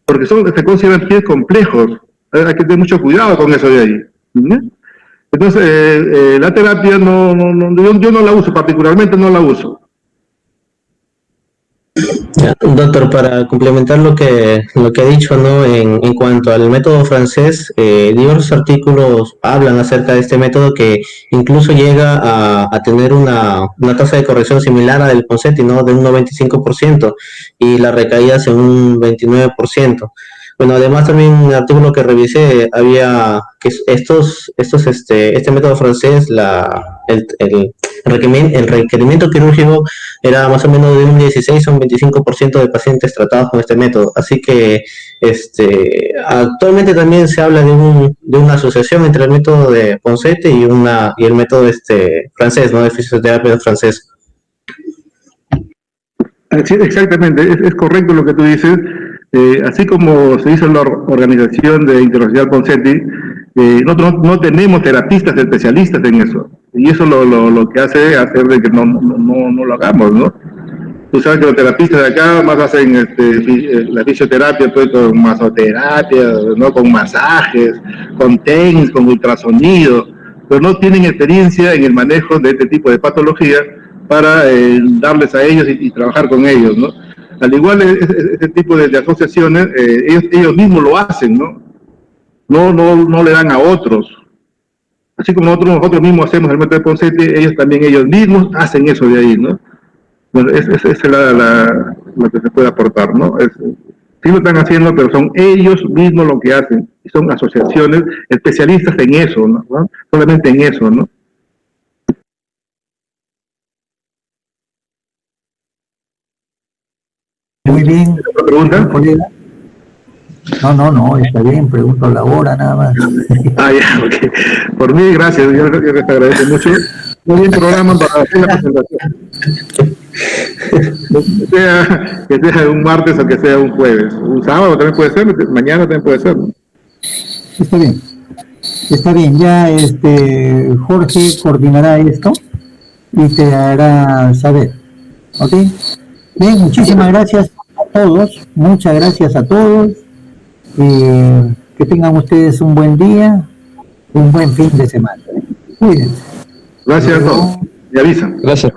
porque se consideran pies complejos. Hay que tener mucho cuidado con eso de ahí. ¿Sí? Entonces, la terapia yo no la uso, particularmente no la uso. Doctor, para complementar lo que ha dicho, ¿no? En cuanto al método francés, diversos artículos hablan acerca de este método, que incluso llega a tener una tasa de corrección similar a del Ponseti, ¿no? De un 95%, y las recaídas en un 29%. Bueno, además también en un artículo que revisé había que este método francés, el requerimiento quirúrgico era más o menos de un 16 a un 25% de pacientes tratados con este método. Así que actualmente también se habla de una asociación entre el método de Ponseti y el método francés, ¿no? De fisioterapia francés. Sí, exactamente, es correcto lo que tú dices. Así como se hizo en la Organización de Internacional Ponseti, nosotros no tenemos terapistas especialistas en eso, y eso lo que hace de que no lo hagamos, ¿no? Tú sabes que los terapistas de acá más hacen la fisioterapia, pues, con masoterapia, ¿no? Con masajes, con TENS, con ultrasonido, pero no tienen experiencia en el manejo de este tipo de patología para darles a ellos y trabajar con ellos, ¿no? Al igual, este tipo de asociaciones, ellos mismos lo hacen, ¿no? No le dan a otros. Así como nosotros mismos hacemos el método de Ponseti, ellos mismos hacen eso de ahí, ¿no? Bueno, esa es lo que se puede aportar, ¿no? Sí lo están haciendo, pero son ellos mismos lo que hacen, y son asociaciones especialistas en eso, ¿no? Solamente en eso, ¿no? Muy bien. ¿Otra pregunta? No, está bien, pregunto la hora nada más. Ya, ok. Por mí, gracias, yo les agradezco mucho. Muy bien programa para hacer la presentación. Que sea un martes o que sea un jueves. Un sábado también puede ser, mañana también puede ser, ¿no? Está bien, ya Jorge coordinará esto y te hará saber, ¿ok? Bien, muchísimas gracias a todos, muchas gracias a todos, que tengan ustedes un buen día, un buen fin de semana. Cuídense. Gracias a todos. Me avisan. Gracias.